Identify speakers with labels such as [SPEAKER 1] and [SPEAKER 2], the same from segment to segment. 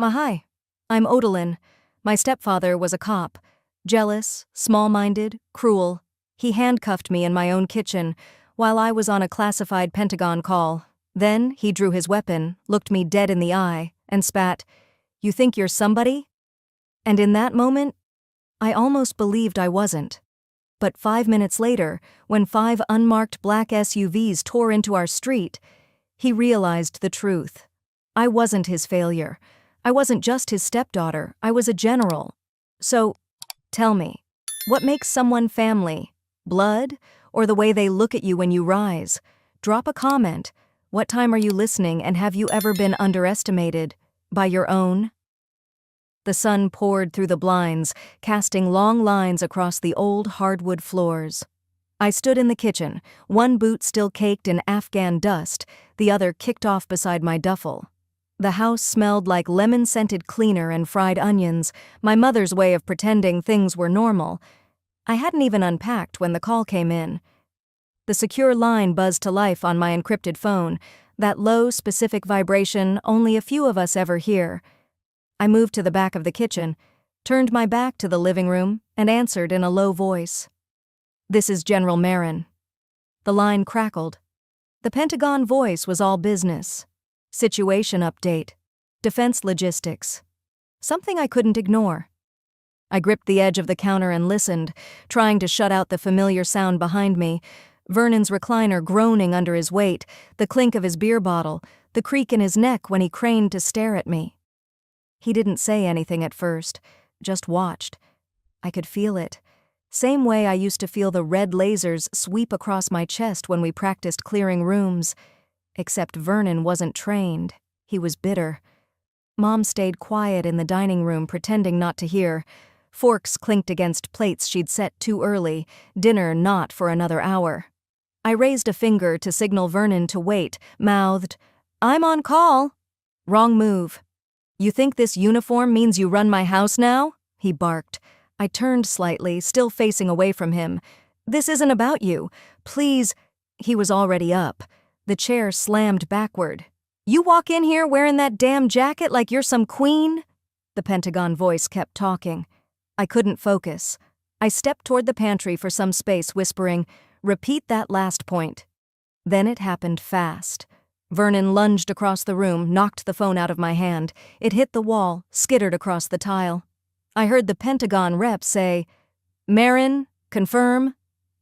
[SPEAKER 1] Hi. I'm Odalyn. My stepfather was a cop. Jealous, small-minded, cruel. He handcuffed me in my own kitchen while I was on a classified Pentagon call. Then he drew his weapon, looked me dead in the eye, and spat, "You think you're somebody?" And in that moment, I almost believed I wasn't. But 5 minutes later, when 5 unmarked black SUVs tore into our street, he realized the truth. I wasn't his failure. I wasn't just his stepdaughter. I was a general. So, tell me, what makes someone family? Blood? Or the way they look at you when you rise? Drop a comment. What time are you listening, and have you ever been underestimated by your own? The sun poured through the blinds, casting long lines across the old hardwood floors. I stood in the kitchen, one boot still caked in Afghan dust, the other kicked off beside my duffel. The house smelled like lemon-scented cleaner and fried onions, my mother's way of pretending things were normal. I hadn't even unpacked when the call came in. The secure line buzzed to life on my encrypted phone, that low, specific vibration only a few of us ever hear. I moved to the back of the kitchen, turned my back to the living room, and answered in a low voice. "This is General Marin." The line crackled. The Pentagon voice was all business. Situation update. Defense logistics. Something I couldn't ignore. I gripped the edge of the counter and listened, trying to shut out the familiar sound behind me. Vernon's recliner groaning under his weight, the clink of his beer bottle, the creak in his neck when he craned to stare at me. He didn't say anything at first, just watched. I could feel it. Same way I used to feel the red lasers sweep across my chest when we practiced clearing rooms. Except Vernon wasn't trained. He was bitter. Mom stayed quiet in the dining room, pretending not to hear. Forks clinked against plates she'd set too early, dinner not for another hour. I raised a finger to signal Vernon to wait, mouthed, "I'm on call." "Wrong move." "You think this uniform means you run my house now?" he barked. I turned slightly, still facing away from him. "This isn't about you. Please." He was already up. The chair slammed backward. "You walk in here wearing that damn jacket like you're some queen?" The Pentagon voice kept talking. I couldn't focus. I stepped toward the pantry for some space, whispering, "Repeat that last point." Then it happened fast. Vernon lunged across the room, knocked the phone out of my hand. It hit the wall, skittered across the tile. I heard the Pentagon rep say, "Marin, confirm,"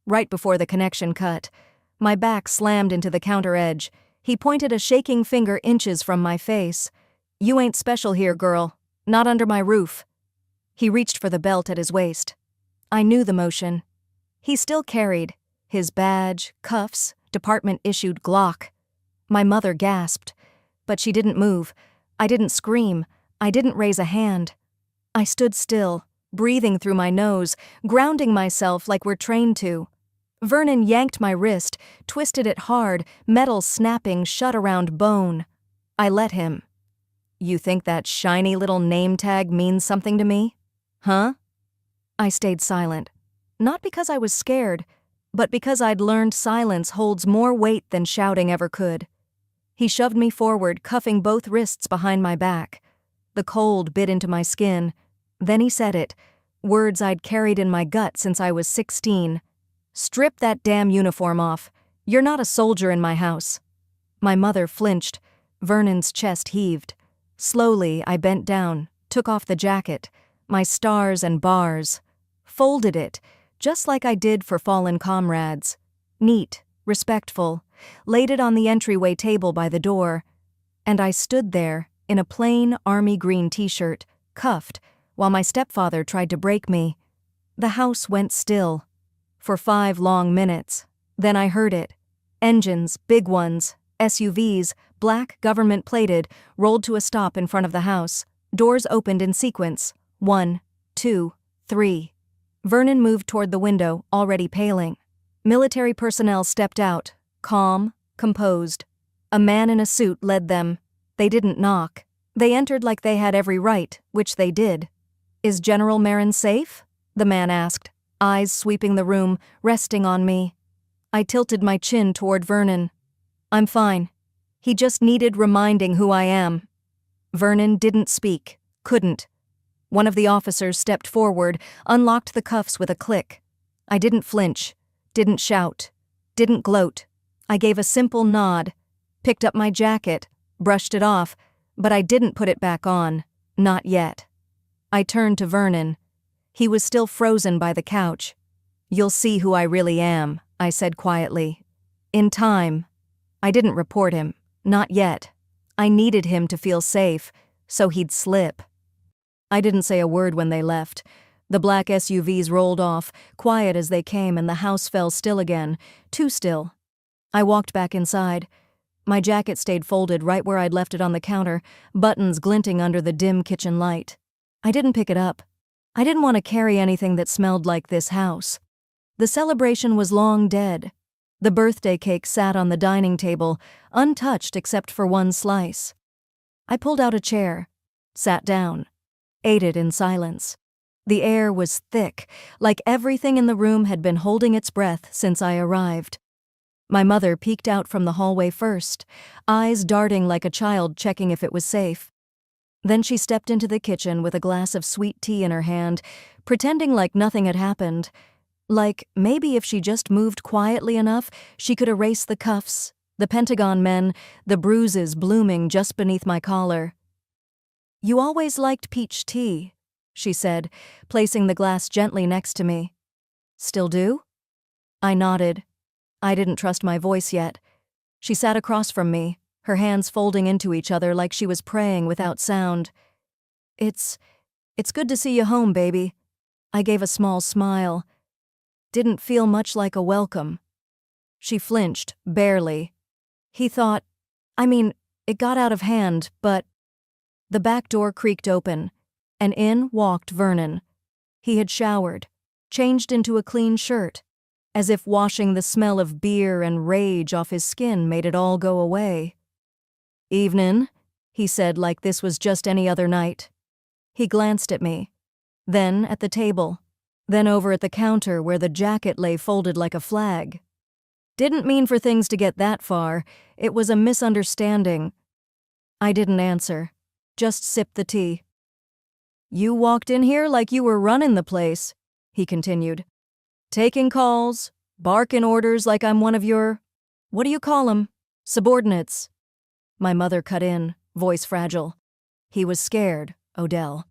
[SPEAKER 1] right before the connection cut. My back slammed into the counter edge. He pointed a shaking finger inches from my face. "You ain't special here, girl. Not under my roof." He reached for the belt at his waist. I knew the motion. He still carried his badge, cuffs, department-issued Glock. My mother gasped, but she didn't move. I didn't scream. I didn't raise a hand. I stood still, breathing through my nose, grounding myself like we're trained to. Vernon yanked my wrist, twisted it hard, metal snapping shut around bone. I let him. "You think that shiny little name tag means something to me? Huh?" I stayed silent. Not because I was scared, but because I'd learned silence holds more weight than shouting ever could. He shoved me forward, cuffing both wrists behind my back. The cold bit into my skin. Then he said it, words I'd carried in my gut since I was 16. "Strip that damn uniform off. You're not a soldier in my house." My mother flinched. Vernon's chest heaved. Slowly, I bent down, took off the jacket, my stars and bars, folded it, just like I did for fallen comrades. Neat, respectful, laid it on the entryway table by the door, and I stood there in a plain army green t-shirt, cuffed, while my stepfather tried to break me. The house went still. For 5 long minutes. Then I heard it. Engines, big ones, SUVs, black, government-plated, rolled to a stop in front of the house. Doors opened in sequence. 1, 2, 3. Vernon moved toward the window, already paling. Military personnel stepped out, calm, composed. A man in a suit led them. They didn't knock. They entered like they had every right, which they did. "Is General Marin safe?" the man asked, eyes sweeping the room, resting on me. I tilted my chin toward Vernon. "I'm fine. He just needed reminding who I am." Vernon didn't speak, couldn't. One of the officers stepped forward, unlocked the cuffs with a click. I didn't flinch, didn't shout, didn't gloat. I gave a simple nod, picked up my jacket, brushed it off, but I didn't put it back on, not yet. I turned to Vernon. He was still frozen by the couch. "You'll see who I really am," I said quietly. "In time." I didn't report him, not yet. I needed him to feel safe, so he'd slip. I didn't say a word when they left. The black SUVs rolled off, quiet as they came, and the house fell still again, too still. I walked back inside. My jacket stayed folded right where I'd left it on the counter, buttons glinting under the dim kitchen light. I didn't pick it up. I didn't want to carry anything that smelled like this house. The celebration was long dead. The birthday cake sat on the dining table, untouched except for one slice. I pulled out a chair, sat down, ate it in silence. The air was thick, like everything in the room had been holding its breath since I arrived. My mother peeked out from the hallway first, eyes darting like a child checking if it was safe. Then she stepped into the kitchen with a glass of sweet tea in her hand, pretending like nothing had happened. Like maybe if she just moved quietly enough, she could erase the cuffs, the Pentagon men, the bruises blooming just beneath my collar. "You always liked peach tea," she said, placing the glass gently next to me. "Still do?" I nodded. I didn't trust my voice yet. She sat across from me, her hands folding into each other like she was praying without sound. It's good to see you home, baby." I gave a small smile. Didn't feel much like a welcome. She flinched, barely. He thought, it got out of hand, but... The back door creaked open, and in walked Vernon. He had showered, changed into a clean shirt, as if washing the smell of beer and rage off his skin made it all go away. "Evenin'," he said like this was just any other night. He glanced at me, then at the table, then over at the counter where the jacket lay folded like a flag. "Didn't mean for things to get that far. It was a misunderstanding." I didn't answer, just sipped the tea. "You walked in here like you were running the place," he continued. "Taking calls, barking orders like I'm one of your, what do you call 'em, subordinates." My mother cut in, voice fragile. "He was scared, Odell.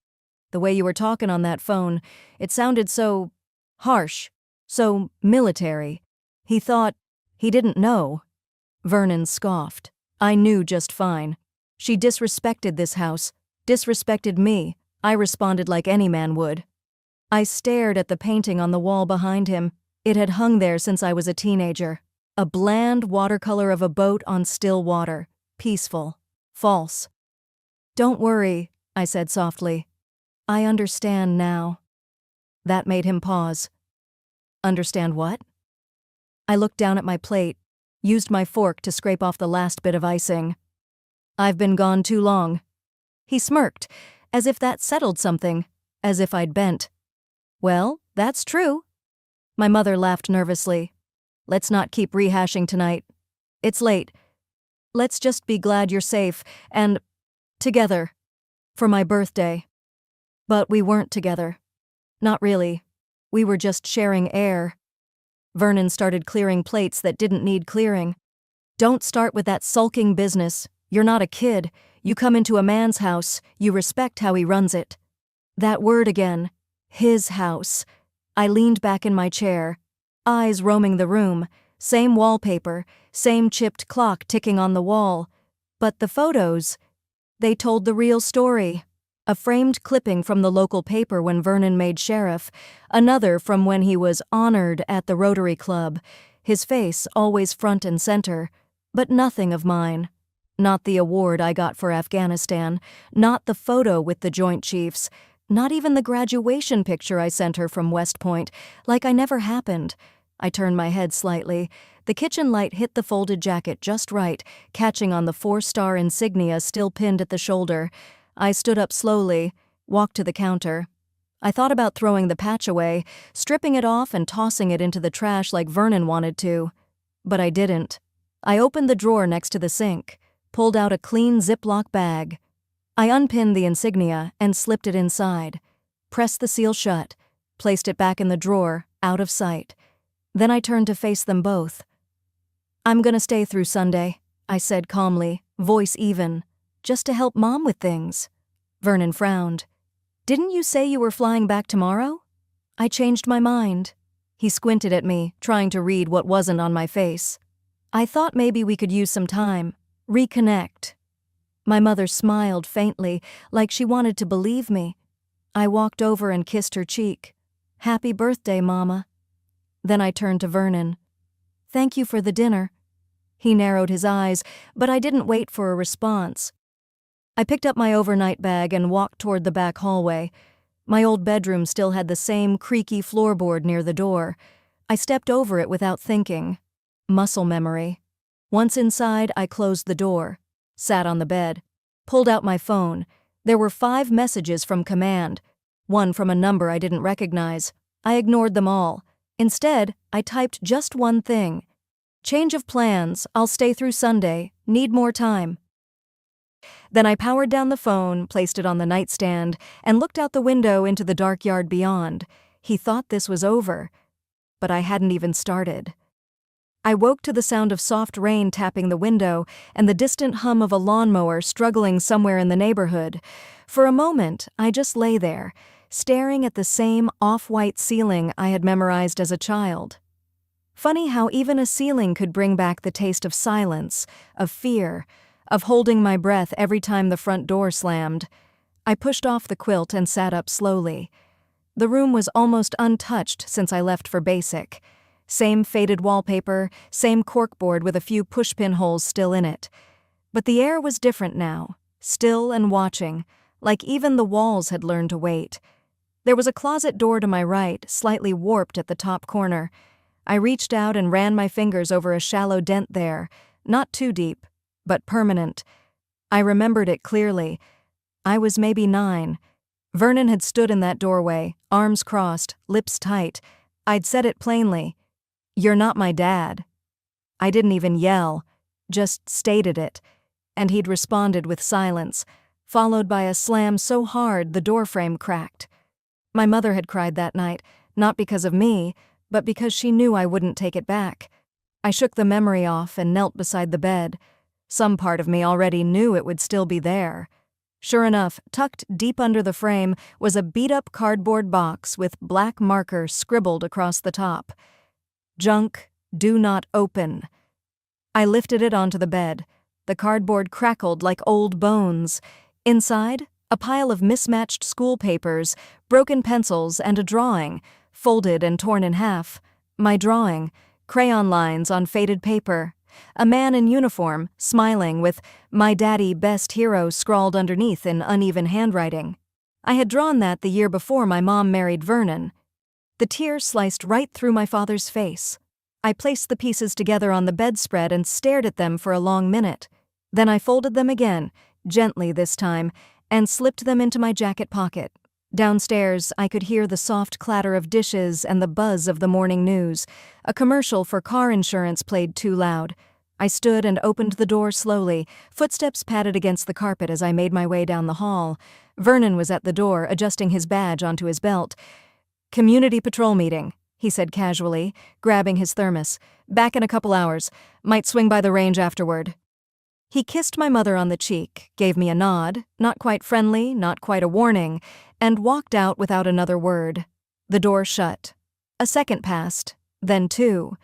[SPEAKER 1] The way you were talking on that phone, it sounded so harsh, so military. He thought, he didn't know." Vernon scoffed. I knew just fine. She disrespected this house, disrespected me. I responded like any man would. I stared at the painting on the wall behind him. It had hung there since I was a teenager. A bland watercolor of a boat on still water. Peaceful. False. "Don't worry," I said softly. "I understand now." That made him pause. "Understand what?" I looked down at my plate, used my fork to scrape off the last bit of icing. "I've been gone too long." He smirked, as if that settled something, as if I'd bent. "Well, that's true." My mother laughed nervously. "Let's not keep rehashing tonight. It's late. Let's just be glad you're safe, and together, for my birthday." But we weren't together. Not really. We were just sharing air. Vernon started clearing plates that didn't need clearing. "Don't start with that sulking business. You're not a kid. You come into a man's house, you respect how he runs it." That word again. His house. I leaned back in my chair, eyes roaming the room, same wallpaper, same chipped clock ticking on the wall. But the photos, they told the real story. A framed clipping from the local paper when Vernon made sheriff, another from when he was honored at the Rotary Club, his face always front and center, but nothing of mine. Not the award I got for Afghanistan, not the photo with the Joint Chiefs, not even the graduation picture I sent her from West Point, like I never happened. I turned my head slightly. The kitchen light hit the folded jacket just right, catching on the 4-star insignia still pinned at the shoulder. I stood up slowly, walked to the counter. I thought about throwing the patch away, stripping it off and tossing it into the trash like Vernon wanted to. But I didn't. I opened the drawer next to the sink, pulled out a clean Ziploc bag. I unpinned the insignia and slipped it inside, pressed the seal shut, placed it back in the drawer, out of sight. Then I turned to face them both. "I'm gonna stay through Sunday," I said calmly, voice even, "just to help Mom with things." Vernon frowned. "Didn't you say you were flying back tomorrow?" "I changed my mind." He squinted at me, trying to read what wasn't on my face. "I thought maybe we could use some time, reconnect." My mother smiled faintly, like she wanted to believe me. I walked over and kissed her cheek. "Happy birthday, Mama." Then I turned to Vernon. "Thank you for the dinner." He narrowed his eyes, but I didn't wait for a response. I picked up my overnight bag and walked toward the back hallway. My old bedroom still had the same creaky floorboard near the door. I stepped over it without thinking. Muscle memory. Once inside, I closed the door, sat on the bed, pulled out my phone. There were 5 messages from command, one from a number I didn't recognize. I ignored them all. Instead, I typed just one thing. "Change of plans, I'll stay through Sunday, need more time." Then I powered down the phone, placed it on the nightstand, and looked out the window into the dark yard beyond. He thought this was over, but I hadn't even started. I woke to the sound of soft rain tapping the window and the distant hum of a lawnmower struggling somewhere in the neighborhood. For a moment, I just lay there, staring at the same off-white ceiling I had memorized as a child. Funny how even a ceiling could bring back the taste of silence, of fear, of holding my breath every time the front door slammed. I pushed off the quilt and sat up slowly. The room was almost untouched since I left for basic. Same faded wallpaper, same corkboard with a few pushpin holes still in it. But the air was different now, still and watching, like even the walls had learned to wait. There was a closet door to my right, slightly warped at the top corner. I reached out and ran my fingers over a shallow dent there, not too deep, but permanent. I remembered it clearly. I was maybe 9. Vernon had stood in that doorway, arms crossed, lips tight. I'd said it plainly. "You're not my dad." I didn't even yell, just stated it, and he'd responded with silence, followed by a slam so hard the doorframe cracked. My mother had cried that night, not because of me, but because she knew I wouldn't take it back. I shook the memory off and knelt beside the bed. Some part of me already knew it would still be there. Sure enough, tucked deep under the frame was a beat-up cardboard box with black marker scribbled across the top. "Junk, do not open." I lifted it onto the bed. The cardboard crackled like old bones. Inside, a pile of mismatched school papers, broken pencils, and a drawing, folded and torn in half. My drawing, crayon lines on faded paper. A man in uniform, smiling, with "My Daddy, Best Hero" scrawled underneath in uneven handwriting. I had drawn that the year before my mom married Vernon. The tear sliced right through my father's face. I placed the pieces together on the bedspread and stared at them for a long minute. Then I folded them again, gently this time, and slipped them into my jacket pocket. Downstairs, I could hear the soft clatter of dishes and the buzz of the morning news. A commercial for car insurance played too loud. I stood and opened the door slowly. Footsteps padded against the carpet as I made my way down the hall. Vernon was at the door, adjusting his badge onto his belt. "Community patrol meeting," he said casually, grabbing his thermos. "Back in a couple hours. Might swing by the range afterward." He kissed my mother on the cheek, gave me a nod, not quite friendly, not quite a warning, and walked out without another word. The door shut. A second passed, then 2.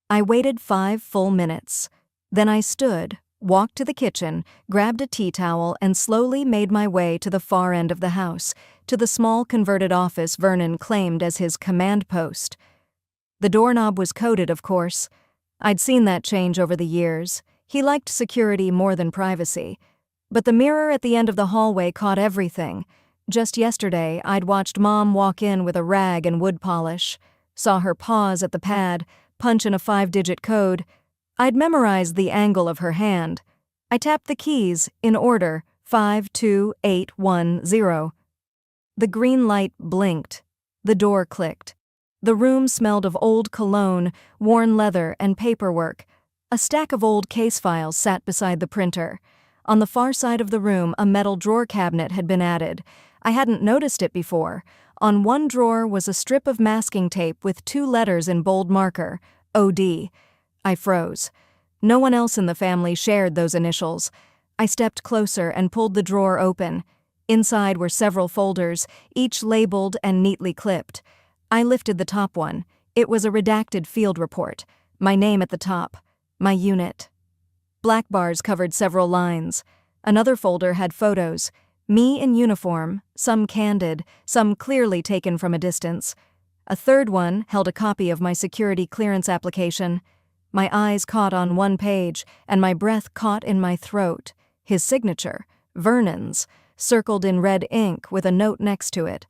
[SPEAKER 1] I waited 5 full minutes. Then I stood, walked to the kitchen, grabbed a tea towel, and slowly made my way to the far end of the house, to the small converted office Vernon claimed as his command post. The doorknob was coded, of course. I'd seen that change over the years. He liked security more than privacy. But the mirror at the end of the hallway caught everything. Just yesterday, I'd watched Mom walk in with a rag and wood polish, saw her pause at the pad, punch in a 5-digit code. I'd memorized the angle of her hand. I tapped the keys, in order, 5, 2, 8, 1, 0. The green light blinked. The door clicked. The room smelled of old cologne, worn leather, and paperwork. A stack of old case files sat beside the printer. On the far side of the room, a metal drawer cabinet had been added. I hadn't noticed it before. On one drawer was a strip of masking tape with 2 letters in bold marker, OD. I froze. No one else in the family shared those initials. I stepped closer and pulled the drawer open. Inside were several folders, each labeled and neatly clipped. I lifted the top one. It was a redacted field report. My name at the top. My unit. Black bars covered several lines. Another folder had photos. Me in uniform, some candid, some clearly taken from a distance. A third one held a copy of my security clearance application. My eyes caught on one page, and my breath caught in my throat. His signature, Vernon's, circled in red ink with a note next to it.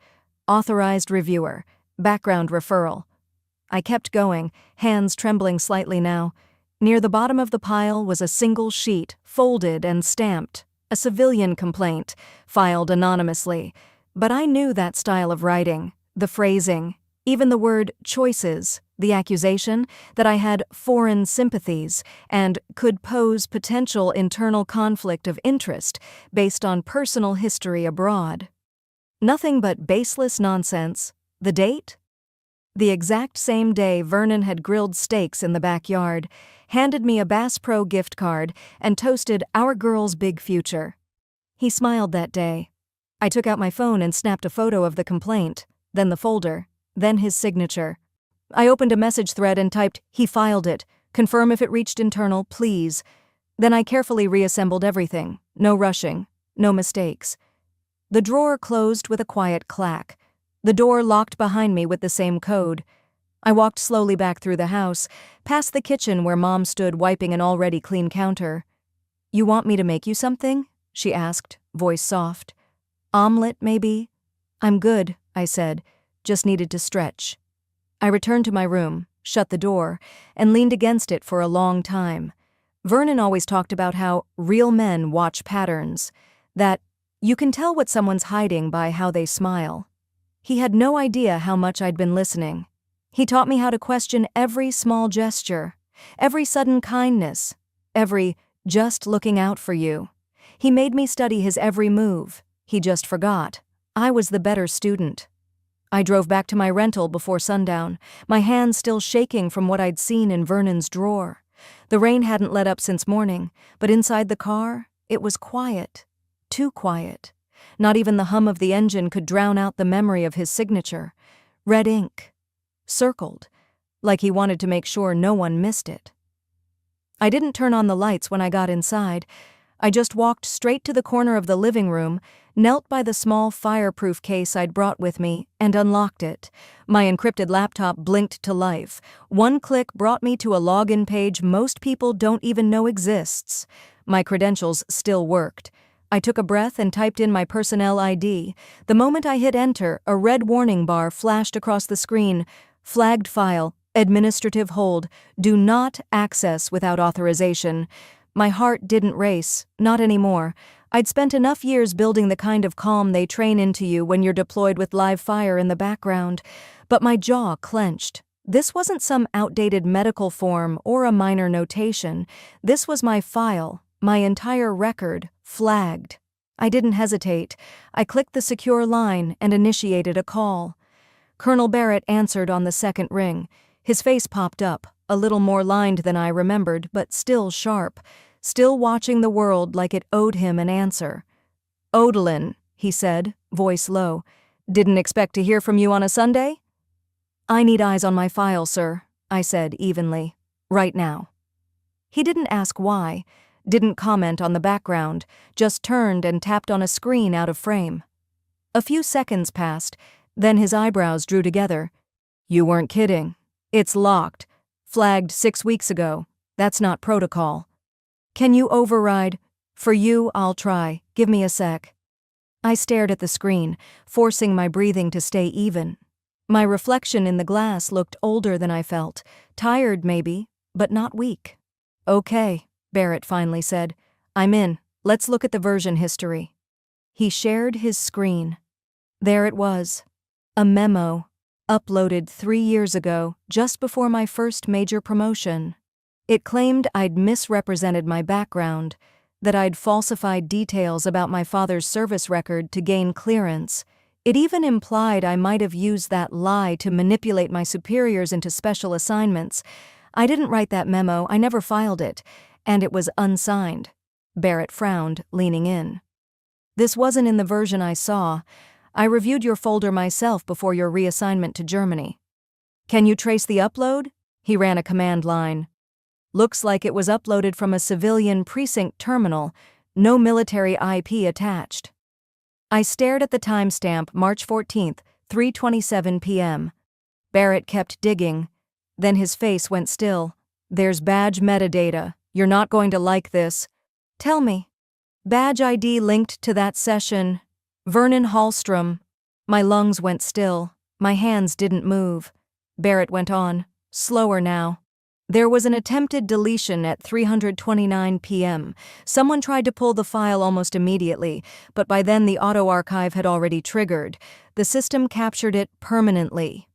[SPEAKER 1] Authorized reviewer. Background referral. I kept going, hands trembling slightly now. Near the bottom of the pile was a single sheet, folded and stamped. A civilian complaint, filed anonymously. But I knew that style of writing, the phrasing, even the word choices, the accusation that I had foreign sympathies and could pose potential internal conflict of interest based on personal history abroad. Nothing but baseless nonsense. The date? The exact same day Vernon had grilled steaks in the backyard, handed me a Bass Pro gift card, and toasted our girl's big future. He smiled that day. I took out my phone and snapped a photo of the complaint, then the folder, then his signature. I opened a message thread and typed, "He filed it. Confirm if it reached internal, please." Then I carefully reassembled everything. No rushing. No mistakes. The drawer closed with a quiet clack. The door locked behind me with the same code. I walked slowly back through the house, past the kitchen where Mom stood wiping an already clean counter. "You want me to make you something?" she asked, voice soft. "Omelet, maybe?" "I'm good," I said, just needed to stretch. I returned to my room, shut the door, and leaned against it for a long time. Vernon always talked about how real men watch patterns, that you can tell what someone's hiding by how they smile. He had no idea how much I'd been listening. He taught me how to question every small gesture, every sudden kindness, every just looking out for you. He made me study his every move. He just forgot. I was the better student. I drove back to my rental before sundown, my hands still shaking from what I'd seen in Vernon's drawer. The rain hadn't let up since morning, but inside the car, it was quiet. Too quiet. Not even the hum of the engine could drown out the memory of his signature. Red ink. Circled. Like he wanted to make sure no one missed it. I didn't turn on the lights when I got inside. I just walked straight to the corner of the living room, knelt by the small fireproof case I'd brought with me, and unlocked it. My encrypted laptop blinked to life. One click brought me to a login page most people don't even know exists. My credentials still worked. I took a breath and typed in my personnel ID. The moment I hit enter, a red warning bar flashed across the screen. Flagged file, administrative hold, do not access without authorization. My heart didn't race, not anymore. I'd spent enough years building the kind of calm they train into you when you're deployed with live fire in the background. But my jaw clenched. This wasn't some outdated medical form or a minor notation. This was my file, my entire record, flagged. I didn't hesitate. I clicked the secure line and initiated a call. Colonel Barrett answered on the second ring. His face popped up, a little more lined than I remembered, but still sharp, still watching the world like it owed him an answer. "Odalyn," he said, voice low. "Didn't expect to hear from you on a Sunday?" "I need eyes on my file, sir," I said evenly. "Right now." He didn't ask why, didn't comment on the background, just turned and tapped on a screen out of frame. A few seconds passed, then his eyebrows drew together. "You weren't kidding. It's locked. Flagged 6 weeks ago. That's not protocol. Can you override? For you, I'll try. Give me a sec." I stared at the screen, forcing my breathing to stay even. My reflection in the glass looked older than I felt, tired maybe, but not weak. "Okay," Barrett finally said. "I'm in. Let's look at the version history." He shared his screen. There it was. A memo, uploaded 3 years ago, just before my first major promotion. It claimed I'd misrepresented my background, that I'd falsified details about my father's service record to gain clearance. It even implied I might have used that lie to manipulate my superiors into special assignments. I didn't write that memo, I never filed it, and it was unsigned. Barrett frowned, leaning in. This wasn't in the version I saw. I reviewed your folder myself before your reassignment to Germany. Can you trace the upload? He ran a command line. Looks like it was uploaded from a civilian precinct terminal, no military IP attached. I stared at the timestamp, March 14th, 3:27 p.m. Barrett kept digging. Then his face went still. There's badge metadata. You're not going to like this. Tell me. Badge ID linked to that session. Vernon Hallstrom. My lungs went still. My hands didn't move. Barrett went on, slower now. There was an attempted deletion at 3:29 p.m. Someone tried to pull the file almost immediately, but by then the auto-archive had already triggered. The system captured it permanently.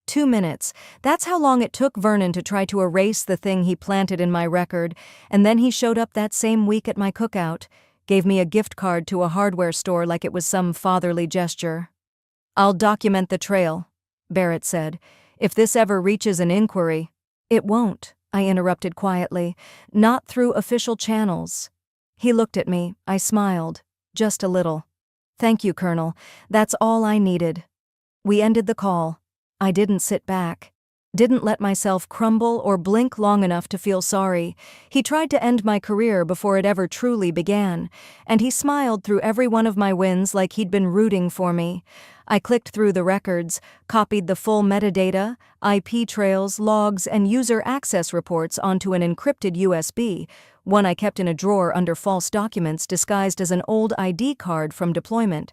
[SPEAKER 1] 2 minutes. That's how long it took Vernon to try to erase the thing he planted in my record, and then he showed up that same week at my cookout, gave me a gift card to a hardware store like it was some fatherly gesture. I'll document the trail, Barrett said. If this ever reaches an inquiry. It won't, I interrupted quietly. Not through official channels. He looked at me. I smiled. Just a little. Thank you, Colonel. That's all I needed. We ended the call. I didn't sit back. Didn't let myself crumble or blink long enough to feel sorry. He tried to end my career before it ever truly began, and he smiled through every one of my wins like he'd been rooting for me. I clicked through the records, copied the full metadata, IP trails, logs, and user access reports onto an encrypted USB, one I kept in a drawer under false documents disguised as an old ID card from deployment.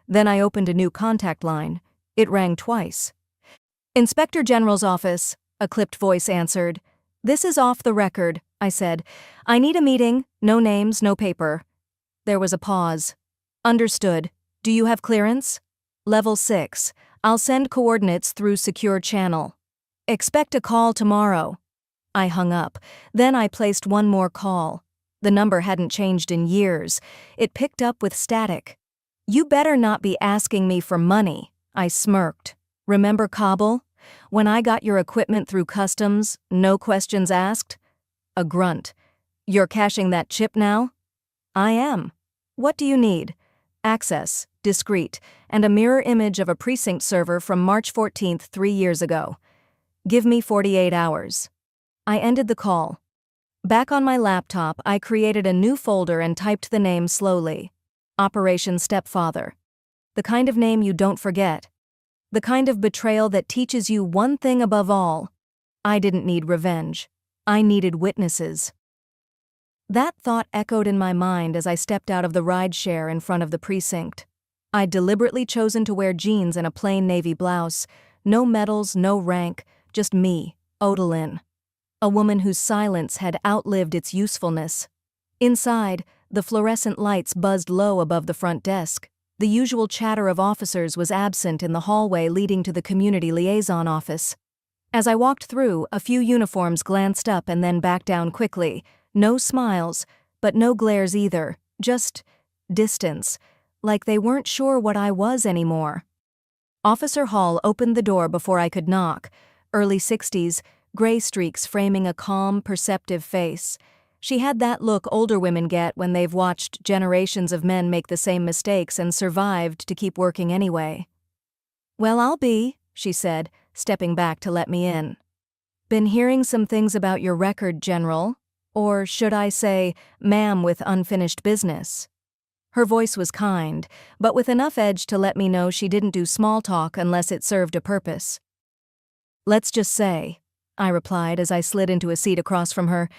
[SPEAKER 1] Then I opened a new contact line. It rang twice. Inspector General's office, a clipped voice answered. This is off the record, I said. I need a meeting, no names, no paper. There was a pause. Understood. Do you have clearance? Level 6. I'll send coordinates through secure channel. Expect a call tomorrow. I hung up. Then I placed one more call. The number hadn't changed in years. It picked up with static. You better not be asking me for money, I smirked. Remember Kabul? When I got your equipment through customs, no questions asked? A grunt. You're caching that chip now? I am. What do you need? Access, discrete, and a mirror image of a precinct server from March 14th, 3 years ago. Give me 48 hours. I ended the call. Back on my laptop, I created a new folder and typed the name slowly. Operation Stepfather. The kind of name you don't forget. The kind of betrayal that teaches you one thing above all. I didn't need revenge. I needed witnesses. That thought echoed in my mind as I stepped out of the rideshare in front of the precinct. I'd deliberately chosen to wear jeans and a plain navy blouse. No medals, no rank, just me, Odalyn. A woman whose silence had outlived its usefulness. Inside, the fluorescent lights buzzed low above the front desk. The usual chatter of officers was absent in the hallway leading to the community liaison office. As I walked through, a few uniforms glanced up and then back down quickly. No smiles, but no glares either, just distance, like they weren't sure what I was anymore. Officer Hall opened the door before I could knock. Early 60s, gray streaks framing a calm, perceptive face. She had that look older women get when they've watched generations of men make the same mistakes and survived to keep working anyway. Well, I'll be, she said, stepping back to let me in. Been hearing some things about your record, General. Or should I say, ma'am with unfinished business. Her voice was kind, but with enough edge to let me know she didn't do small talk unless it served a purpose. Let's just say, I replied as I slid into a seat across from her,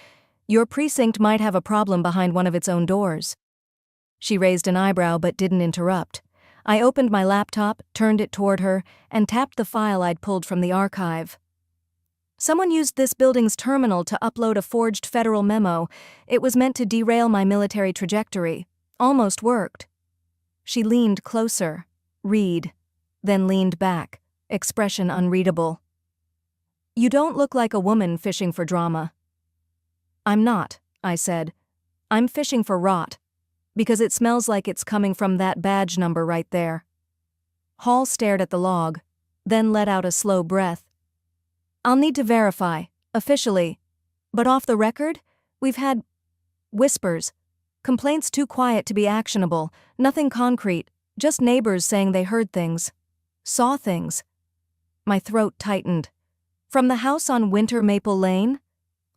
[SPEAKER 1] your precinct might have a problem behind one of its own doors. She raised an eyebrow but didn't interrupt. I opened my laptop, turned it toward her, and tapped the file I'd pulled from the archive. Someone used this building's terminal to upload a forged federal memo. It was meant to derail my military trajectory. Almost worked. She leaned closer. Read. Then leaned back. Expression unreadable. You don't look like a woman fishing for drama. I'm not, I said. I'm fishing for rot, because it smells like it's coming from that badge number right there. Hall stared at the log, then let out a slow breath. I'll need to verify, officially. But off the record, we've had whispers. Complaints too quiet to be actionable, nothing concrete, just neighbors saying they heard things. Saw things. My throat tightened. From the house on Winter Maple Lane?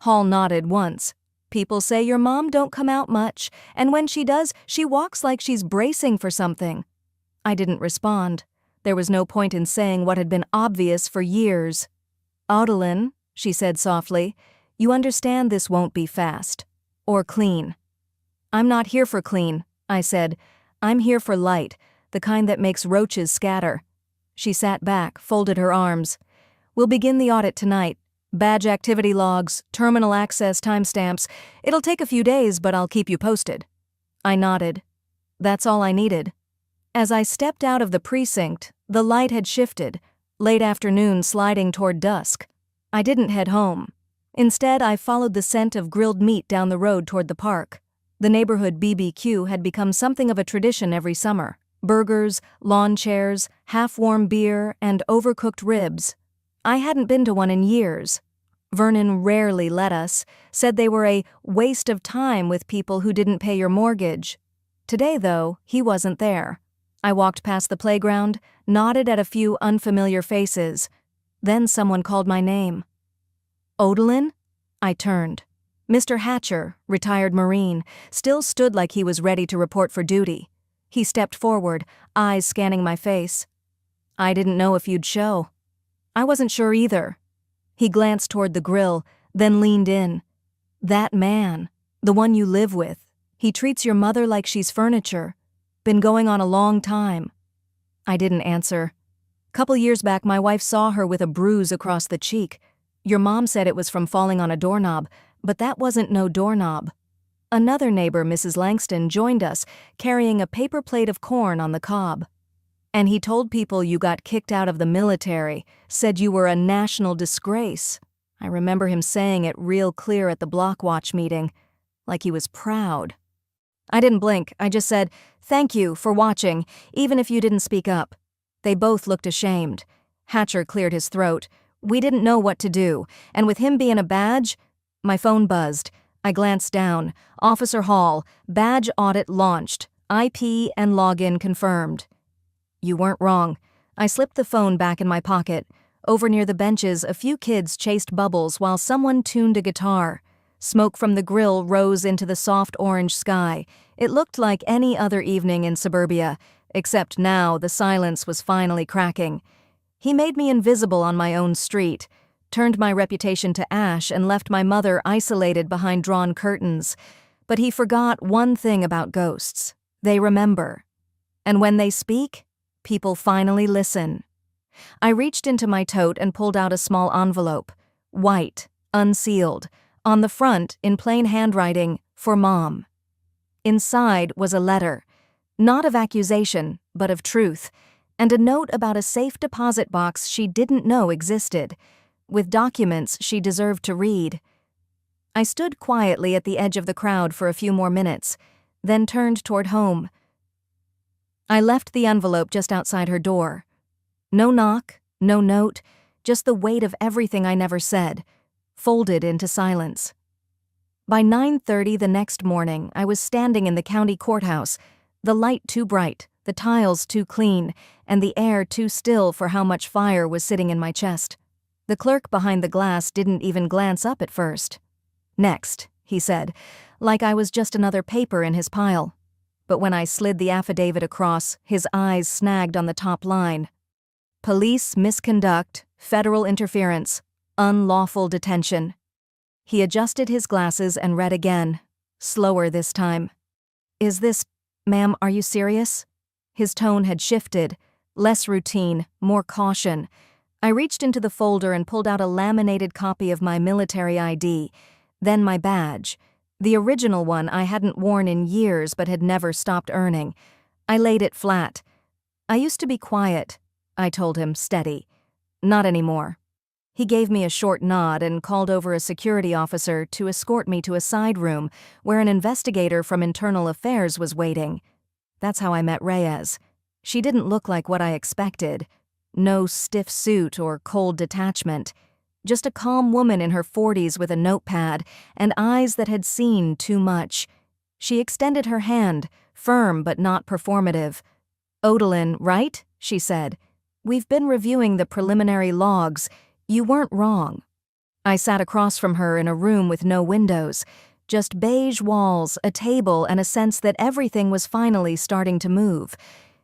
[SPEAKER 1] Hall nodded once. People say your mom don't come out much, and when she does, she walks like she's bracing for something. I didn't respond. There was no point in saying what had been obvious for years. Odalyn, she said softly, you understand this won't be fast. Or clean. I'm not here for clean, I said. I'm here for light, the kind that makes roaches scatter. She sat back, folded her arms. We'll begin the audit tonight. Badge activity logs, terminal access timestamps. It'll take a few days, but I'll keep you posted. I nodded. That's all I needed. As I stepped out of the precinct, the light had shifted, late afternoon sliding toward dusk. I didn't head home. Instead, I followed the scent of grilled meat down the road toward the park. The neighborhood BBQ had become something of a tradition every summer. Burgers, lawn chairs, half-warm beer, and overcooked ribs. I hadn't been to one in years. Vernon rarely let us, said they were a waste of time with people who didn't pay your mortgage. Today, though, he wasn't there. I walked past the playground, nodded at a few unfamiliar faces. Then someone called my name. Odalyn? I turned. Mr. Hatcher, retired Marine, still stood like he was ready to report for duty. He stepped forward, eyes scanning my face. I didn't know if you'd show. I wasn't sure either. He glanced toward the grill, then leaned in. That man, the one you live with, he treats your mother like she's furniture. Been going on a long time. I didn't answer. Couple years back, my wife saw her with a bruise across the cheek. Your mom said it was from falling on a doorknob, but that wasn't no doorknob. Another neighbor, Mrs. Langston, joined us, carrying a paper plate of corn on the cob. And he told people you got kicked out of the military, said you were a national disgrace. I remember him saying it real clear at the block watch meeting, like he was proud. I didn't blink, I just said, thank you for watching, even if you didn't speak up. They both looked ashamed. Hatcher cleared his throat. We didn't know what to do, and with him being a badge, my phone buzzed. I glanced down. Officer Hall, badge audit launched, IP and login confirmed. You weren't wrong. I slipped the phone back in my pocket. Over near the benches, a few kids chased bubbles while someone tuned a guitar. Smoke from the grill rose into the soft orange sky. It looked like any other evening in suburbia, except now the silence was finally cracking. He made me invisible on my own street, turned my reputation to ash, and left my mother isolated behind drawn curtains. But he forgot one thing about ghosts. They remember. And when they speak, people finally listen. I reached into my tote and pulled out a small envelope. White, unsealed. On the front, in plain handwriting, for Mom. Inside was a letter. Not of accusation, but of truth. And a note about a safe deposit box she didn't know existed, with documents she deserved to read. I stood quietly at the edge of the crowd for a few more minutes, then turned toward home. I left the envelope just outside her door. No knock, no note, just the weight of everything I never said, folded into silence. By 9:30 the next morning, I was standing in the county courthouse, the light too bright, the tiles too clean, and the air too still for how much fire was sitting in my chest. The clerk behind the glass didn't even glance up at first. Next, he said, like I was just another paper in his pile. But when I slid the affidavit across, his eyes snagged on the top line. Police misconduct, federal interference, unlawful detention. He adjusted his glasses and read again, slower this time. Is this, ma'am, are you serious? His tone had shifted, less routine, more caution. I reached into the folder and pulled out a laminated copy of my military ID, then my badge. The original one I hadn't worn in years but had never stopped earning. I laid it flat. I used to be quiet, I told him, steady. Not anymore. He gave me a short nod and called over a security officer to escort me to a side room where an investigator from Internal Affairs was waiting. That's how I met Reyes. She didn't look like what I expected. No stiff suit or cold detachment. Just a calm woman in her 40s with a notepad and eyes that had seen too much. She extended her hand, firm but not performative. "Odalyn, right?" she said. "We've been reviewing the preliminary logs. You weren't wrong." I sat across from her in a room with no windows, just beige walls, a table, and a sense that everything was finally starting to move.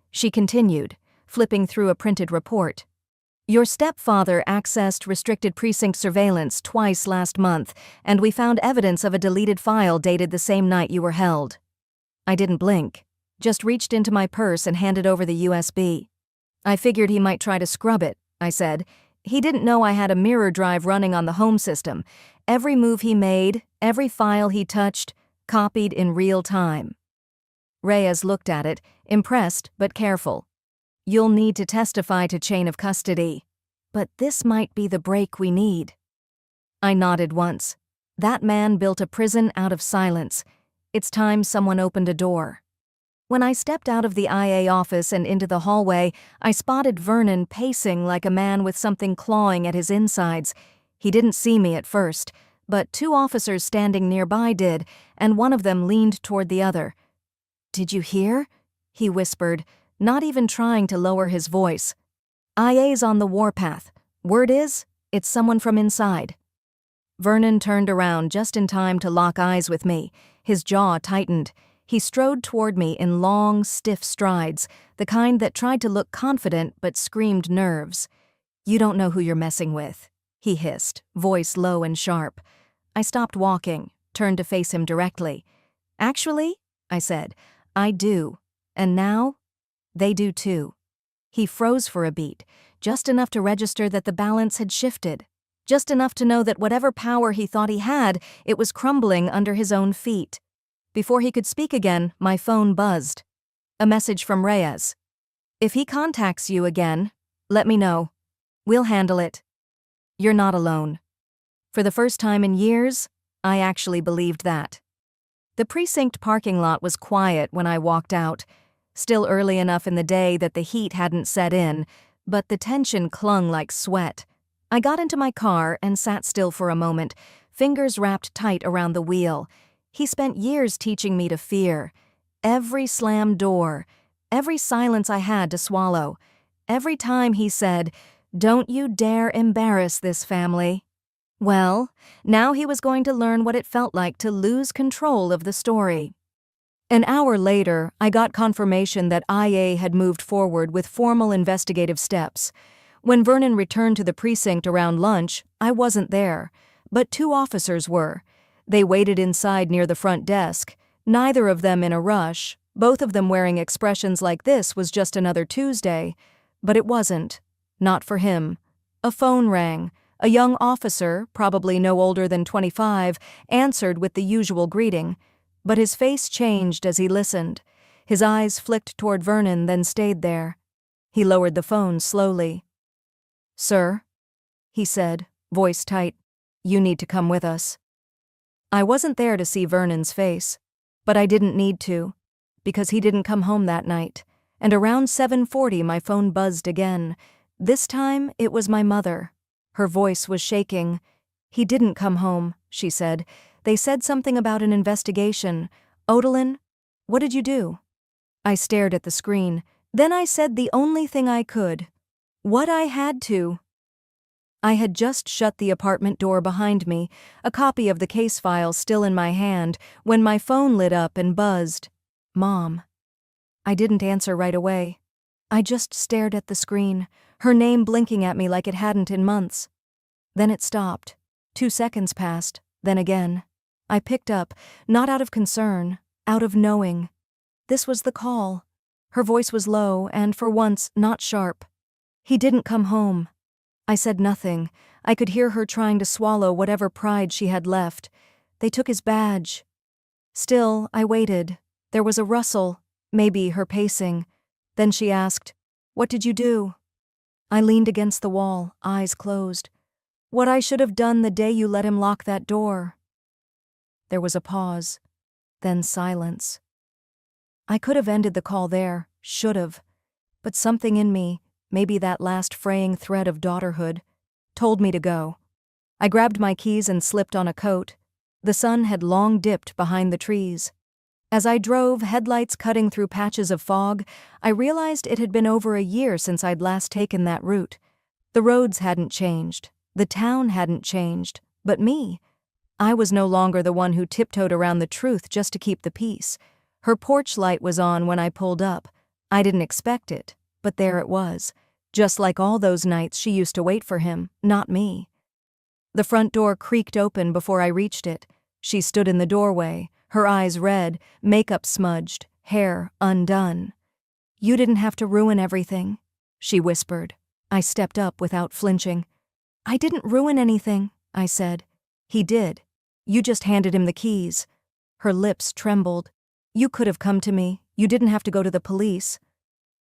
[SPEAKER 1] She continued, flipping through a printed report. "Your stepfather accessed restricted precinct surveillance twice last month, and we found evidence of a deleted file dated the same night you were held." I didn't blink, just reached into my purse and handed over the USB. "I figured he might try to scrub it," I said. "He didn't know I had a mirror drive running on the home system. Every move he made, every file he touched, copied in real time." Reyes looked at it, impressed but careful. "You'll need to testify to chain of custody. But this might be the break we need." I nodded once. That man built a prison out of silence. It's time someone opened a door. When I stepped out of the IA office and into the hallway, I spotted Vernon pacing like a man with something clawing at his insides. He didn't see me at first, but 2 officers standing nearby did, and one of them leaned toward the other. "Did you hear?" he whispered, not even trying to lower his voice. "IA's on the warpath. Word is, it's someone from inside." Vernon turned around just in time to lock eyes with me. His jaw tightened. He strode toward me in long, stiff strides, the kind that tried to look confident but screamed nerves. "You don't know who you're messing with," he hissed, voice low and sharp. I stopped walking, turned to face him directly. "Actually," I said, "I do. And now, they do too." He froze for a beat, just enough to register that the balance had shifted, just enough to know that whatever power he thought he had, it was crumbling under his own feet. Before he could speak again, my phone buzzed. A message from Reyes. "If he contacts you again, let me know. We'll handle it. You're not alone." For the first time in years, I actually believed that. The precinct parking lot was quiet when I walked out, still early enough in the day that the heat hadn't set in, but the tension clung like sweat. I got into my car and sat still for a moment, fingers wrapped tight around the wheel. He spent years teaching me to fear. Every slammed door, every silence I had to swallow, every time he said, "Don't you dare embarrass this family." Well, now he was going to learn what it felt like to lose control of the story. An hour later, I got confirmation that IA had moved forward with formal investigative steps. When Vernon returned to the precinct around lunch, I wasn't there, but 2 officers were. They waited inside near the front desk, neither of them in a rush, both of them wearing expressions like this was just another Tuesday. But it wasn't. Not for him. A phone rang. A young officer, probably no older than 25, answered with the usual greeting. But his face changed as he listened. His eyes flicked toward Vernon, then stayed there. He lowered the phone slowly. "Sir," he said, voice tight, "you need to come with us." I wasn't there to see Vernon's face, but I didn't need to, because he didn't come home that night, and around 7:40 my phone buzzed again. This time it was my mother. Her voice was shaking. "He didn't come home," she said. "They said something about an investigation. Odalyn, what did you do?" I stared at the screen. Then I said the only thing I could. What I had to. I had just shut the apartment door behind me, a copy of the case file still in my hand, when my phone lit up and buzzed. "Mom." I didn't answer right away. I just stared at the screen, her name blinking at me like it hadn't in months. Then it stopped. 2 seconds passed, then again. I picked up, not out of concern, out of knowing. This was the call. Her voice was low and, for once, not sharp. "He didn't come home." I said nothing. I could hear her trying to swallow whatever pride she had left. "They took his badge." Still, I waited. There was a rustle, maybe her pacing. Then she asked, "What did you do?" I leaned against the wall, eyes closed. What I should have done the day you let him lock that door." There was a pause, then silence. I could have ended the call there, should have, but something in me, maybe that last fraying thread of daughterhood, told me to go. I grabbed my keys and slipped on a coat. The sun had long dipped behind the trees. As I drove, headlights cutting through patches of fog, I realized it had been over a year since I'd last taken that route. The roads hadn't changed, the town hadn't changed, but me. I was no longer the one who tiptoed around the truth just to keep the peace. Her porch light was on when I pulled up. I didn't expect it, but there it was, just like all those nights she used to wait for him, not me. The front door creaked open before I reached it. She stood in the doorway, her eyes red, makeup smudged, hair undone. "You didn't have to ruin everything," she whispered. I stepped up without flinching. "I didn't ruin anything," I said. "He did. You just handed him the keys." Her lips trembled. "You could have come to me. You didn't have to go to the police."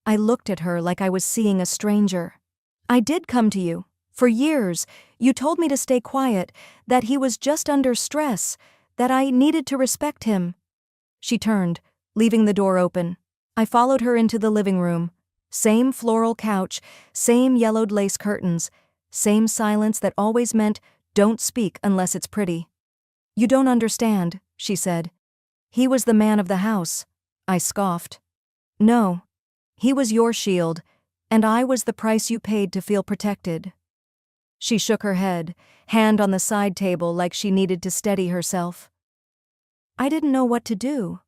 [SPEAKER 1] I looked at her like I was seeing a stranger. "I did come to you. For years, you told me to stay quiet, that he was just under stress, that I needed to respect him." She turned, leaving the door open. I followed her into the living room. Same floral couch, same yellowed lace curtains, same silence that always meant, "Don't speak unless it's pretty." "You don't understand," she said. "He was the man of the house." I scoffed. "No. He was your shield, and I was the price you paid to feel protected." She shook her head, hand on the side table like she needed to steady herself. I didn't know what to do.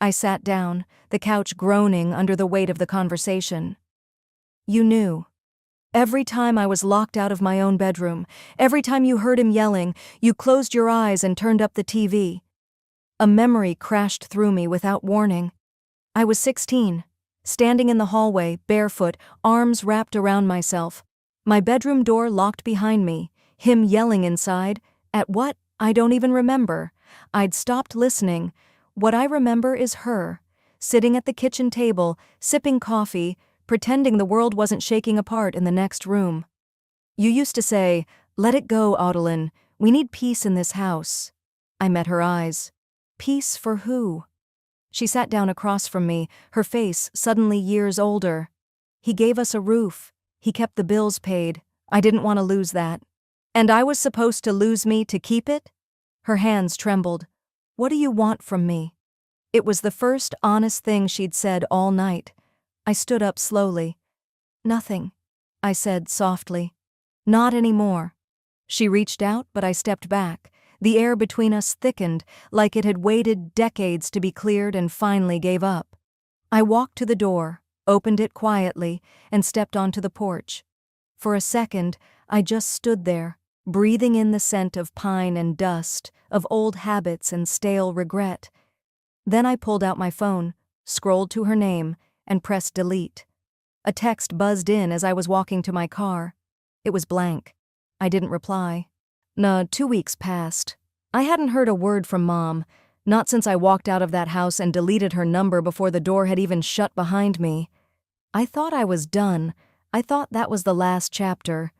[SPEAKER 1] I sat down, the couch groaning under the weight of the conversation. "You knew. Every time I was locked out of my own bedroom, every time you heard him yelling, you closed your eyes and turned up the TV. A memory crashed through me without warning. I was 16, standing in the hallway, barefoot, arms wrapped around myself. My bedroom door locked behind me, him yelling inside. At what? I don't even remember. I'd stopped listening. What I remember is her, sitting at the kitchen table, sipping coffee, pretending the world wasn't shaking apart in the next room. "You used to say, 'Let it go, Audlin. We need peace in this house.'" I met her eyes. "Peace for who?" She sat down across from me, her face suddenly years older. "He gave us a roof. He kept the bills paid. I didn't want to lose that. And I was supposed to lose me to keep it?" Her hands trembled. "What do you want from me?" It was the first honest thing she'd said all night. I stood up slowly. "Nothing," I said softly. "Not anymore." She reached out, but I stepped back. The air between us thickened, like it had waited decades to be cleared and finally gave up. I walked to the door, opened it quietly, and stepped onto the porch. For a second, I just stood there, breathing in the scent of pine and dust, of old habits and stale regret. Then I pulled out my phone, scrolled to her name, and pressed delete. A text buzzed in as I was walking to my car. It was blank. I didn't reply. 2 weeks passed. I hadn't heard a word from Mom, not since I walked out of that house and deleted her number before the door had even shut behind me. I thought I was done. I thought that was the last chapter.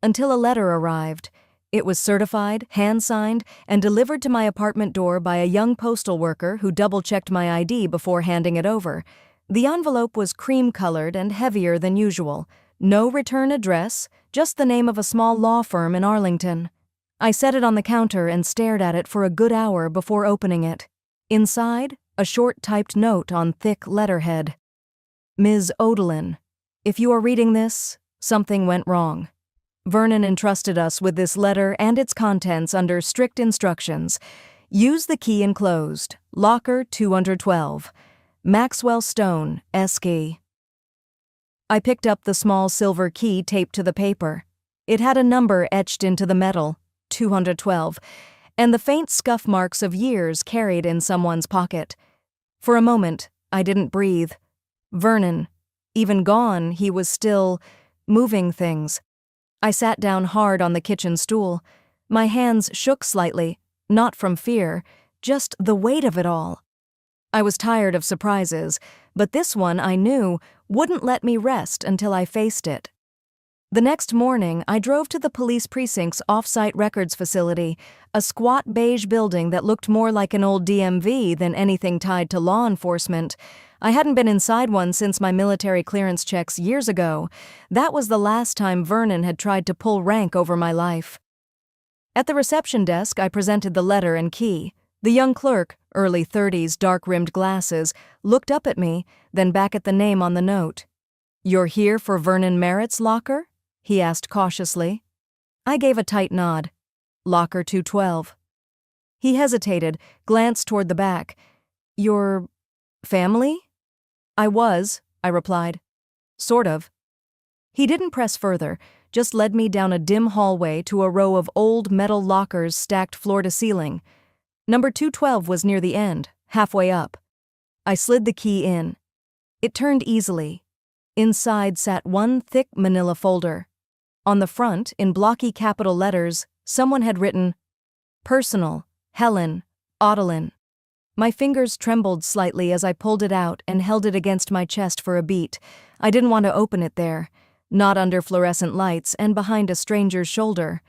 [SPEAKER 1] Until a letter arrived. It was certified, hand-signed, and delivered to my apartment door by a young postal worker who double-checked my ID before handing it over. The envelope was cream-colored and heavier than usual. No return address, just the name of a small law firm in Arlington. I set it on the counter and stared at it for a good hour before opening it. Inside, a short typed note on thick letterhead. "Ms. Audlin, if you are reading this, something went wrong. Vernon entrusted us with this letter and its contents under strict instructions. Use the key enclosed. Locker 212. Maxwell Stone, S.K." I picked up the small silver key taped to the paper. It had a number etched into the metal, 212, and the faint scuff marks of years carried in someone's pocket. For a moment, I didn't breathe. Vernon. Even gone, he was still moving things. I sat down hard on the kitchen stool. My hands shook slightly, not from fear, just the weight of it all. I was tired of surprises, but this one, I knew, wouldn't let me rest until I faced it. The next morning, I drove to the police precinct's off-site records facility, a squat beige building that looked more like an old DMV than anything tied to law enforcement. I hadn't been inside one since my military clearance checks years ago. That was the last time Vernon had tried to pull rank over my life. At the reception desk, I presented the letter and key. The young clerk, early 30s, dark-rimmed glasses, looked up at me, then back at the name on the note. "You're here for Vernon Merritt's locker?" he asked cautiously. I gave a tight nod. "Locker 212. He hesitated, glanced toward the back. "Your family?" I replied. "Sort of." He didn't press further, just led me down a dim hallway to a row of old metal lockers stacked floor to ceiling. Number 212 was near the end, halfway up. I slid the key in. It turned easily. Inside sat one thick manila folder. On the front, in blocky capital letters, someone had written, "Personal, Helen, Otolin." My fingers trembled slightly as I pulled it out and held it against my chest for a beat. I didn't want to open it there, not under fluorescent lights and behind a stranger's shoulder.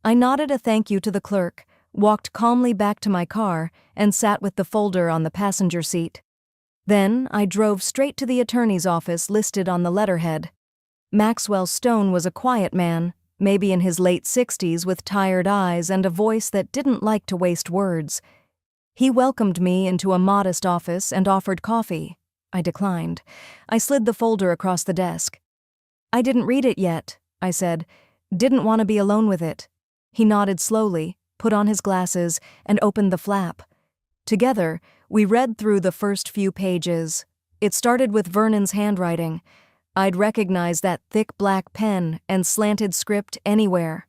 [SPEAKER 1] I nodded a thank you to the clerk, walked calmly back to my car, and sat with the folder on the passenger seat. Then I drove straight to the attorney's office listed on the letterhead. Maxwell Stone was a quiet man, maybe in his late 60s, with tired eyes and a voice that didn't like to waste words. He welcomed me into a modest office and offered coffee. I declined. I slid the folder across the desk. "I didn't read it yet," I said. "Didn't want to be alone with it." He nodded slowly, put on his glasses, and opened the flap. Together, we read through the first few pages. It started with Vernon's handwriting. I'd recognize that thick black pen and slanted script anywhere.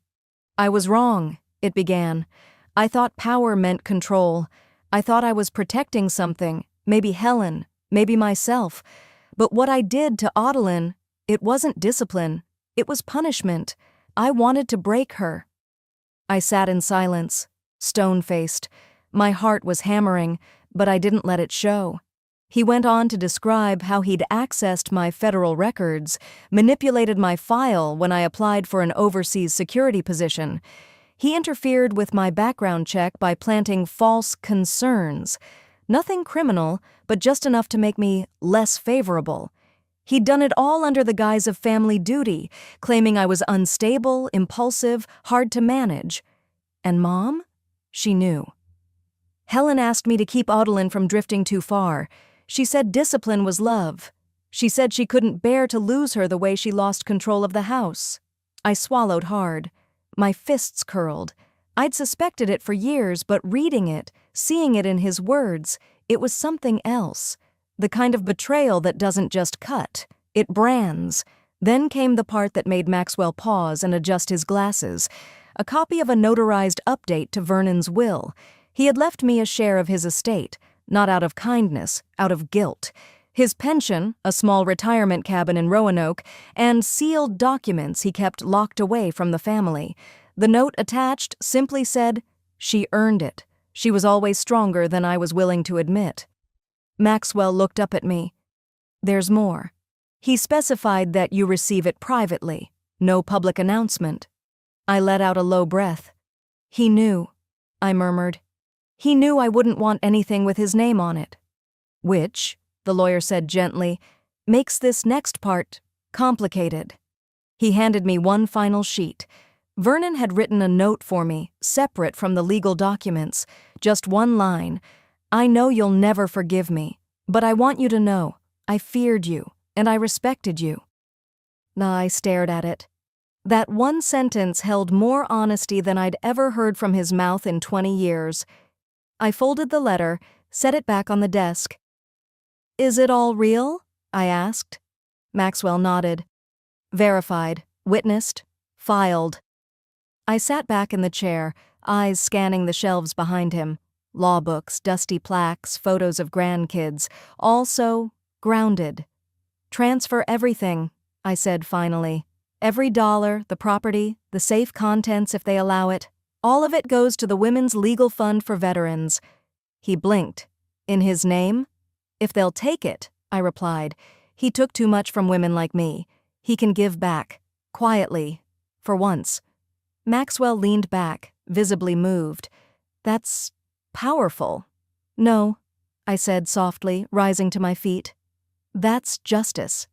[SPEAKER 1] "I was wrong," it began. "I thought power meant control. I thought I was protecting something, maybe Helen, maybe myself. But what I did to Otolin, it wasn't discipline. It was punishment. I wanted to break her." I sat in silence, stone-faced. My heart was hammering, but I didn't let it show. He went on to describe how he'd accessed my federal records, manipulated my file when I applied for an overseas security position. He interfered with my background check by planting false concerns. Nothing criminal, but just enough to make me less favorable. He'd done it all under the guise of family duty, claiming I was unstable, impulsive, hard to manage. And Mom? She knew. Helen asked me to keep Otolin from drifting too far. She said discipline was love. She said she couldn't bear to lose her the way she lost control of the house. I swallowed hard. My fists curled. I'd suspected it for years, but reading it, seeing it in his words, it was something else. The kind of betrayal that doesn't just cut, it brands. Then came the part that made Maxwell pause and adjust his glasses. A copy of a notarized update to Vernon's will. He had left me a share of his estate, not out of kindness, out of guilt. His pension, a small retirement cabin in Roanoke, and sealed documents he kept locked away from the family. The note attached simply said, "She earned it. She was always stronger than I was willing to admit." Maxwell looked up at me. "There's more. He specified that you receive it privately, no public announcement." I let out a low breath. "He knew," I murmured. "He knew I wouldn't want anything with his name on it." "Which," the lawyer said gently, "makes this next part complicated." He handed me one final sheet. Vernon had written a note for me, separate from the legal documents. Just one line. "I know you'll never forgive me, but I want you to know I feared you, and I respected you." I stared at it. That one sentence held more honesty than I'd ever heard from his mouth in 20 years. I folded the letter, set it back on the desk. "Is it all real?" I asked. Maxwell nodded. "Verified, witnessed, filed." I sat back in the chair, eyes scanning the shelves behind him. Law books, dusty plaques, photos of grandkids, all so grounded. "Transfer everything," I said finally. "Every dollar, the property, the safe contents if they allow it. All of it goes to the Women's Legal Fund for Veterans." He blinked. "In his name?" "If they'll take it," I replied. "He took too much from women like me. He can give back. quietly, for once. Maxwell leaned back, visibly moved. That's powerful. No, I said softly, rising to my feet. That's justice.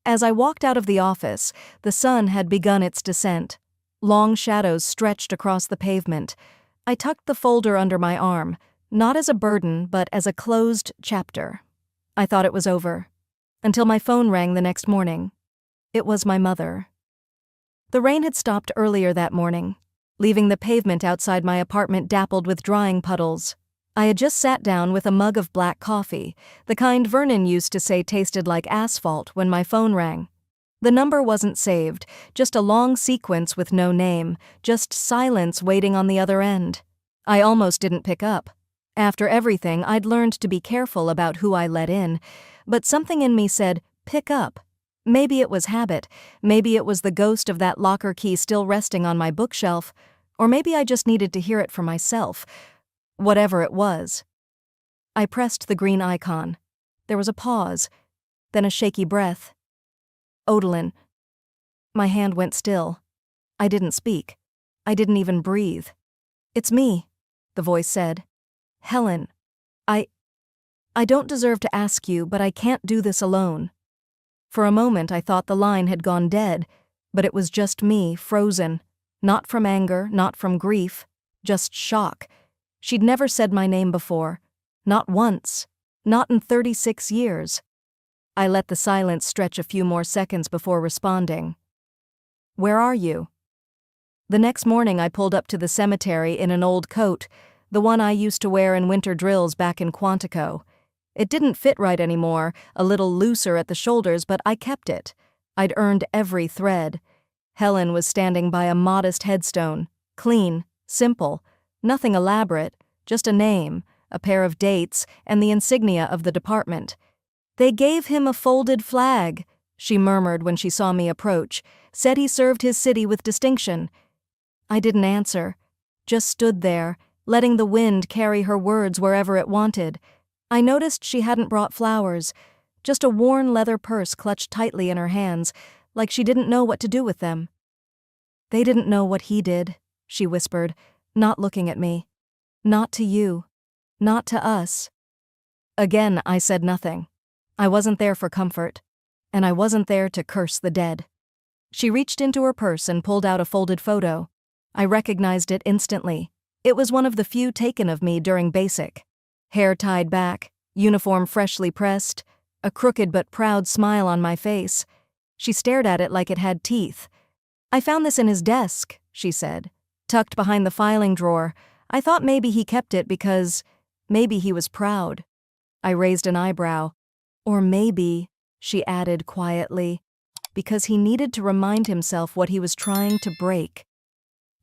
[SPEAKER 1] As I walked out of the office, the sun had begun its descent. Long shadows stretched across the pavement. I tucked the folder under my arm, not as a burden, but as a closed chapter. I thought it was over. Until my phone rang the next morning. It was my mother. The rain had stopped earlier that morning, leaving the pavement outside my apartment dappled with drying puddles. I had just sat down with a mug of black coffee, the kind Vernon used to say tasted like asphalt, when my phone rang. The number wasn't saved, just a long sequence with no name, just silence waiting on the other end. I almost didn't pick up. After everything, I'd learned to be careful about who I let in, but something in me said, pick up. Maybe it was habit, maybe it was the ghost of that locker key still resting on my bookshelf, or maybe I just needed to hear it for myself. Whatever it was. I pressed the green icon. There was a pause, then a shaky breath. Odalyn. My hand went still. I didn't speak. I didn't even breathe. It's me, the voice said. Helen. I don't deserve to ask you, but I can't do this alone. For a moment I thought the line had gone dead, but it was just me, frozen. Not from anger, not from grief, just shock. She'd never said my name before. Not once. Not in 36 years. I let the silence stretch a few more seconds before responding. Where are you? The next morning I pulled up to the cemetery in an old coat, the one I used to wear in winter drills back in Quantico. It didn't fit right anymore, a little looser at the shoulders, but I kept it. I'd earned every thread. Helen was standing by a modest headstone, clean, simple, nothing elaborate, just a name, a pair of dates, and the insignia of the department. They gave him a folded flag, she murmured when she saw me approach, said he served his city with distinction. I didn't answer, just stood there, letting the wind carry her words wherever it wanted. I noticed she hadn't brought flowers, just a worn leather purse clutched tightly in her hands, like she didn't know what to do with them. They didn't know what he did, she whispered, not looking at me. Not to you. Not to us. Again, I said nothing. I wasn't there for comfort, and I wasn't there to curse the dead. She reached into her purse and pulled out a folded photo. I recognized it instantly. It was one of the few taken of me during basic. Hair tied back, uniform freshly pressed, a crooked but proud smile on my face. She stared at it like it had teeth. I found this in his desk, she said, tucked behind the filing drawer. I thought maybe he kept it because maybe he was proud. I raised an eyebrow. Or maybe, she added quietly, because he needed to remind himself what he was trying to break.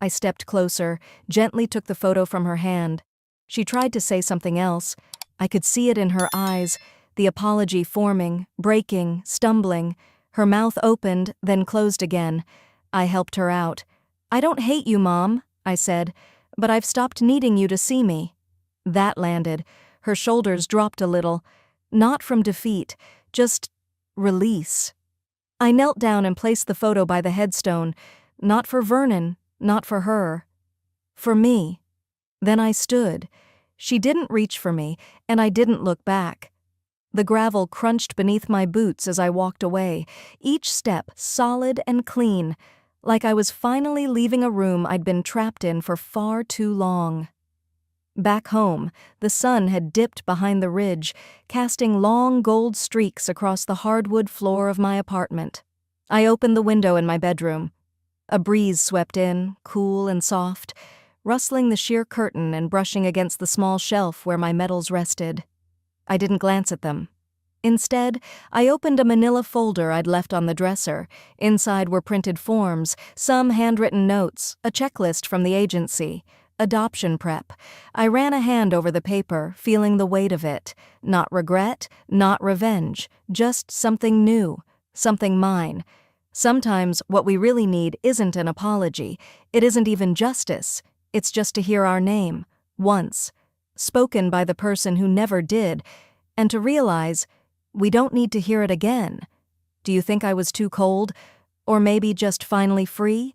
[SPEAKER 1] I stepped closer, gently took the photo from her hand. She tried to say something else. I could see it in her eyes, the apology forming, breaking, stumbling. Her mouth opened, then closed again. I helped her out. I don't hate you, Mom, I said, but I've stopped needing you to see me. That landed. Her shoulders dropped a little. Not from defeat, just release. I knelt down and placed the photo by the headstone, not for Vernon, not for her. For me. Then I stood. She didn't reach for me, and I didn't look back. The gravel crunched beneath my boots as I walked away, each step solid and clean, like I was finally leaving a room I'd been trapped in for far too long. Back home, the sun had dipped behind the ridge, casting long gold streaks across the hardwood floor of my apartment. I opened the window in my bedroom. A breeze swept in, cool and soft, rustling the sheer curtain and brushing against the small shelf where my medals rested. I didn't glance at them. Instead, I opened a manila folder I'd left on the dresser. Inside were printed forms, some handwritten notes, a checklist from the agency. Adoption prep. I ran a hand over the paper, feeling the weight of it. Not regret, not revenge, just something new, something mine. Sometimes what we really need isn't an apology. It isn't even justice. It's just to hear our name, once, spoken by the person who never did, and to realize we don't need to hear it again. Do you think I was too cold? Or maybe just finally free?